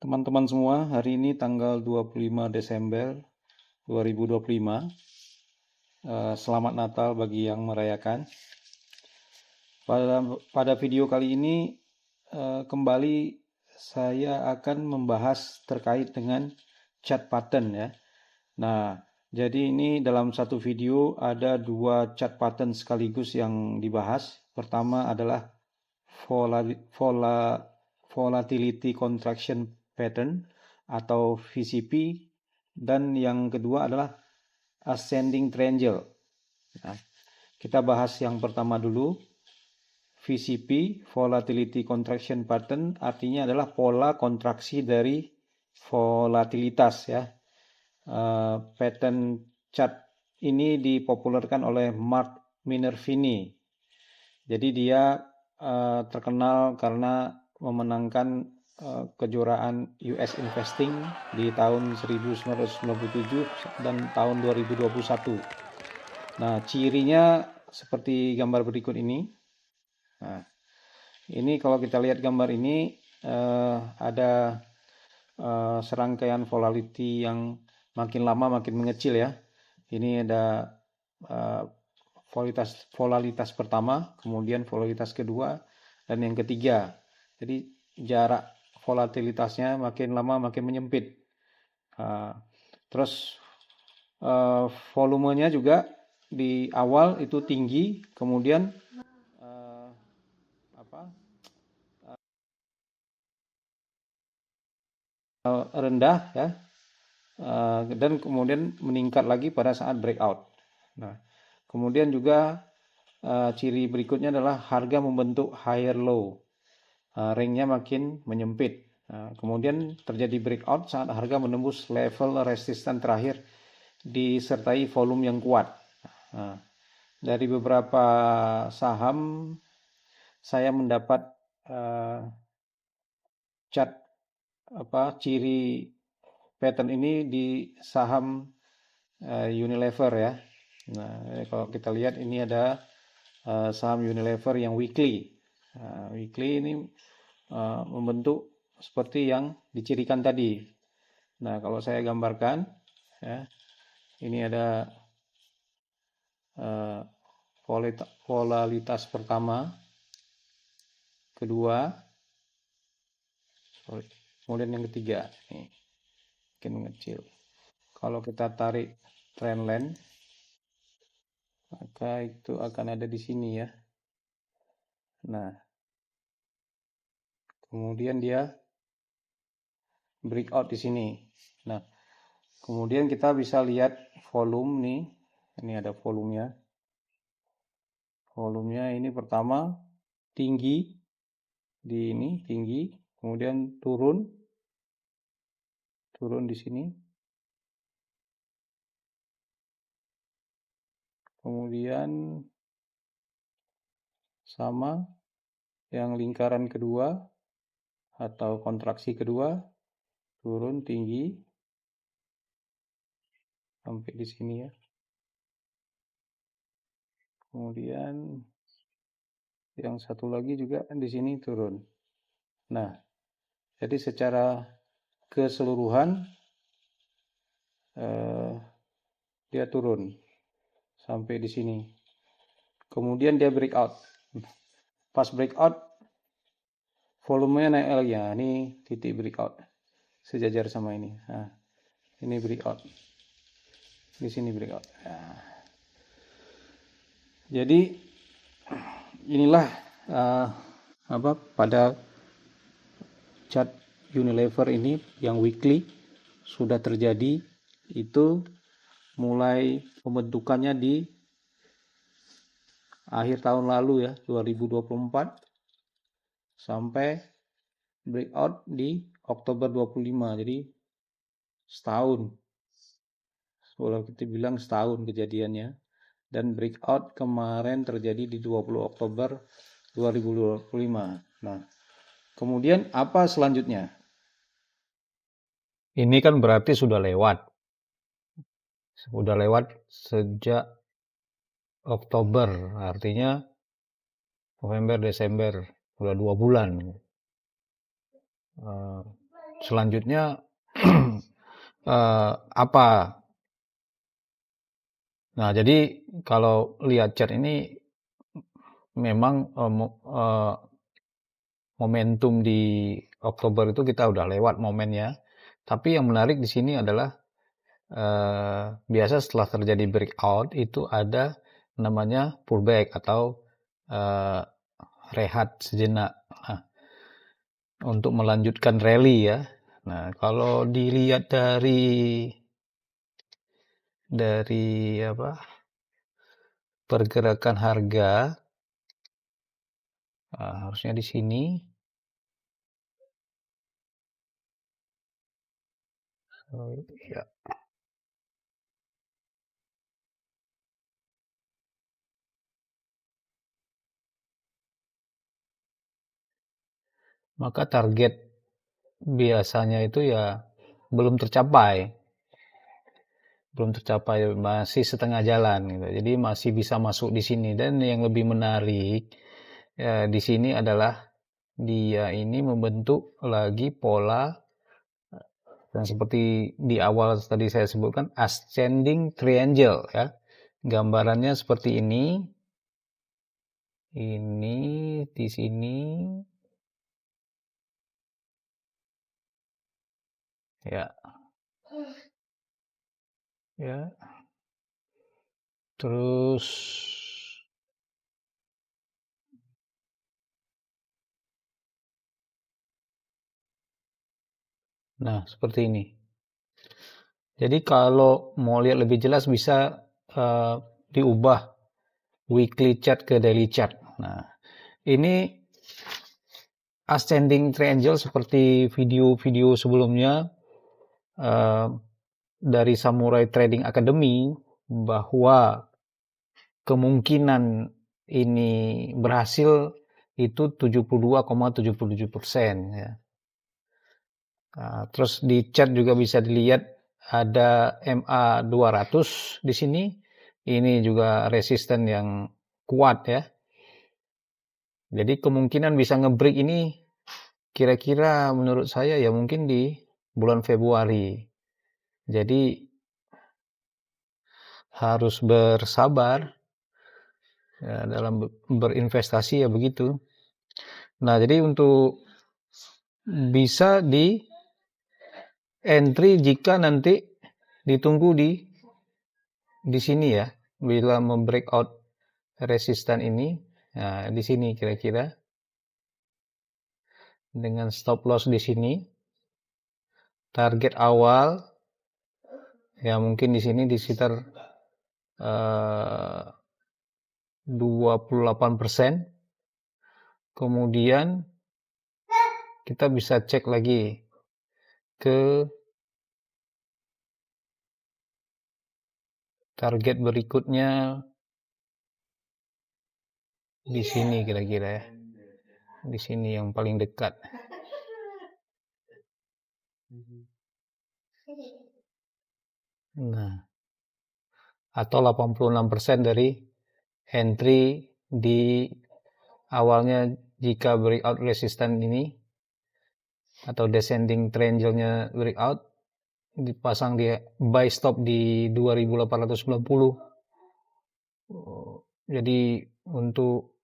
Teman-teman semua, hari ini tanggal 25 Desember 2025. Selamat Natal bagi yang merayakan. Pada video kali ini kembali saya akan membahas terkait dengan chat pattern ya. Nah, jadi ini dalam satu video ada dua chat pattern sekaligus yang dibahas. Pertama adalah volatility contraction pattern atau VCP, dan yang kedua adalah ascending triangle. Nah, kita bahas yang pertama dulu. VCP, volatility contraction pattern, artinya adalah pola kontraksi dari volatilitas ya. Pattern chart ini dipopulerkan oleh Mark Minervini. Jadi dia terkenal karena memenangkan kejuaraan US Investing di tahun 1997 dan tahun 2021. Nah, cirinya seperti gambar berikut ini. Nah, ini kalau kita lihat gambar ini ada serangkaian volatility yang makin lama makin mengecil ya. Ini ada volatilitas pertama, kemudian volatilitas kedua, dan yang ketiga. Jadi jarak volatilitasnya makin lama makin menyempit. Terus volumenya juga di awal itu tinggi, kemudian rendah ya, dan kemudian meningkat lagi pada saat breakout. Nah, kemudian juga ciri berikutnya adalah harga membentuk higher low, range-nya makin menyempit. Kemudian terjadi breakout saat harga menembus level resisten terakhir disertai volume yang kuat. Dari beberapa saham saya mendapat chart ciri pattern ini di saham Unilever ya. Nah, kalau kita lihat ini ada saham Unilever yang weekly. Weekly ini membentuk seperti yang dicirikan tadi. Nah, kalau saya gambarkan ya, ini ada volatilitas pertama, kedua, kemudian yang ketiga. Nih, makin mengecil. Kalau kita tarik trendline, maka itu akan ada di sini ya. Nah, kemudian dia breakout di sini. Nah, kemudian kita bisa lihat volume nih. Ini ada volumenya. Volumenya ini pertama tinggi di ini, tinggi, kemudian turun di sini. Kemudian sama yang lingkaran kedua atau kontraksi kedua, turun tinggi sampai di sini ya. Kemudian yang satu lagi juga di sini turun. Nah, jadi secara keseluruhan dia turun sampai di sini. Kemudian dia breakout. Pas breakout, volumenya naik lagi ya. Ini titik breakout, sejajar sama ini. Nah, ini breakout. Di sini breakout. Nah, jadi inilah pada chart Unilever ini yang weekly sudah terjadi, itu mulai pembentukannya di akhir tahun lalu ya, 2024, sampai breakout di Oktober 25. Jadi setahun. Kalau kita bilang setahun kejadiannya. Dan breakout kemarin terjadi di 20 Oktober 2025. Nah, kemudian apa selanjutnya? Ini kan berarti sudah lewat. Sudah lewat sejak Oktober, artinya November, Desember, sudah 2 bulan. selanjutnya apa? Nah, jadi kalau lihat chart ini memang momentum di Oktober itu kita udah lewat momennya. Tapi yang menarik di sini adalah biasa setelah terjadi breakout itu ada namanya pullback atau eh, rehat sejenak. Nah, untuk melanjutkan rally ya. Nah, kalau dilihat dari apa pergerakan harga, harusnya di sini. Oh, ya. Maka target biasanya itu ya belum tercapai, masih setengah jalan gitu. Jadi masih bisa masuk di sini dan yang lebih menarik di sini adalah dia ini membentuk lagi pola yang seperti di awal tadi saya sebutkan ascending triangle ya. Gambarannya seperti ini. Ini di sini ya. Ya. Terus nah, seperti ini. Jadi kalau mau lihat lebih jelas bisa diubah weekly chart ke daily chart. Nah, ini ascending triangle seperti video-video sebelumnya dari Samurai Trading Academy bahwa kemungkinan ini berhasil itu 72,77% ya. Nah, terus di chart juga bisa dilihat ada MA 200 di sini. Ini juga resisten yang kuat ya. Jadi kemungkinan bisa nge-break ini kira-kira menurut saya ya mungkin di bulan Februari. Jadi harus bersabar ya, dalam berinvestasi ya begitu. Nah, jadi untuk bisa di entry jika nanti ditunggu di sini ya, bila membreakout resisten ini, nah di sini kira-kira dengan stop loss di sini, target awal ya mungkin di sini di sekitar 28%. Kemudian kita bisa cek lagi ke target berikutnya di sini kira-kira ya. Di sini yang paling dekat. Nah, atau 86% dari entry di awalnya jika breakout resistance ini atau descending triangle-nya breakout dipasang di buy stop di 2890. Jadi untuk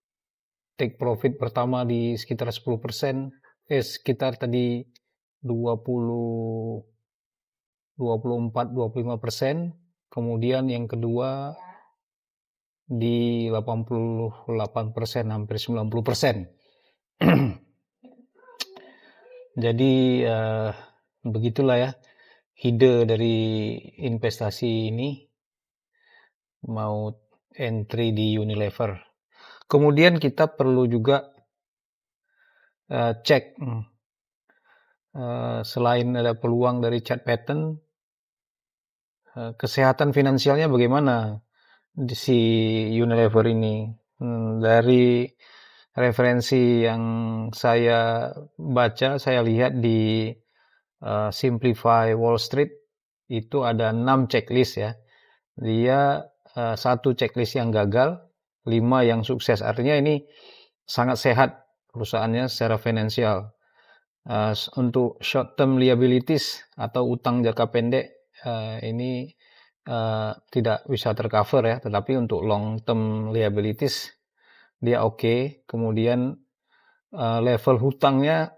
take profit pertama di sekitar 10%, sekitar tadi 20 24-25%, kemudian yang kedua di 88%, hampir 90%. Jadi begitulah ya ide dari investasi ini, mau entry di Unilever. Kemudian kita perlu juga cek selain ada peluang dari chart pattern, kesehatan finansialnya bagaimana di si Unilever ini. Dari referensi yang saya baca, saya lihat di Simplify Wall Street itu ada 6 checklist ya. Dia 1 checklist yang gagal, 5 yang sukses. Artinya ini sangat sehat perusahaannya secara finansial. Untuk short term liabilities atau utang jangka pendek ini tidak bisa tercover ya, tetapi untuk long term liabilities dia oke. Kemudian level hutangnya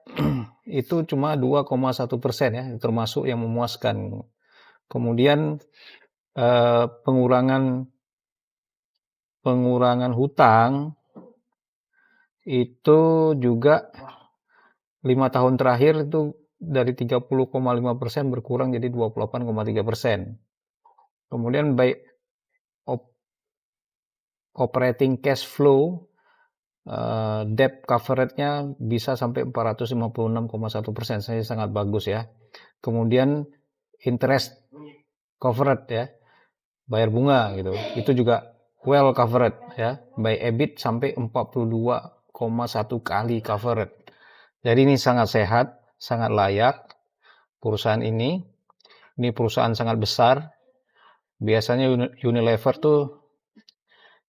itu cuma 2,1% ya, termasuk yang memuaskan. Kemudian pengurangan hutang itu juga 5 tahun terakhir itu dari 30,5% berkurang jadi 28,3%. Kemudian by operating cash flow debt coverage-nya bisa sampai 456,1%. Saya sangat bagus ya. Kemudian interest coverage ya, bayar bunga gitu. Itu juga well covered ya, by EBIT sampai 42,1 kali covered. Jadi ini sangat sehat, sangat layak perusahaan ini. Ini perusahaan sangat besar. Biasanya Unilever tuh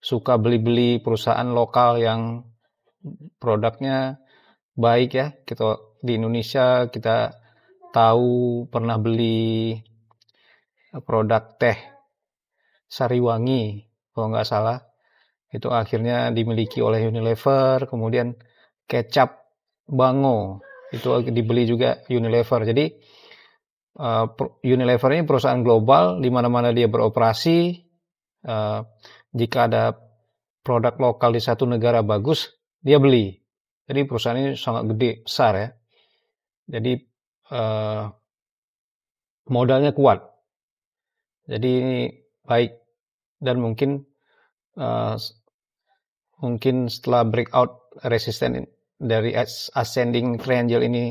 suka beli-beli perusahaan lokal yang produknya baik ya. Kita di Indonesia kita tahu pernah beli produk teh Sariwangi kalau nggak salah. Itu akhirnya dimiliki oleh Unilever. Kemudian kecap Bango itu dibeli juga Unilever. Jadi Unilever ini perusahaan global di mana-mana dia beroperasi. Jika ada produk lokal di satu negara bagus, dia beli. Jadi perusahaan ini sangat gede, besar ya. Jadi modalnya kuat. Jadi ini baik dan mungkin setelah breakout resisten dari ascending triangle ini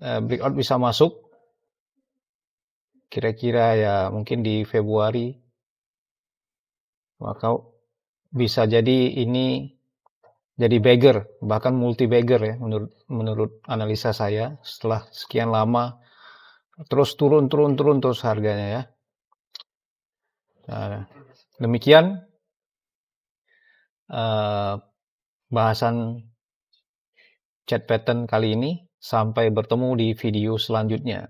breakout bisa masuk kira-kira ya mungkin di Februari, maka bisa jadi ini jadi bagger, bahkan multi bagger ya menurut analisa saya setelah sekian lama terus turun terus harganya ya. Nah, demikian bahasan chart pattern kali ini. Sampai bertemu di video selanjutnya.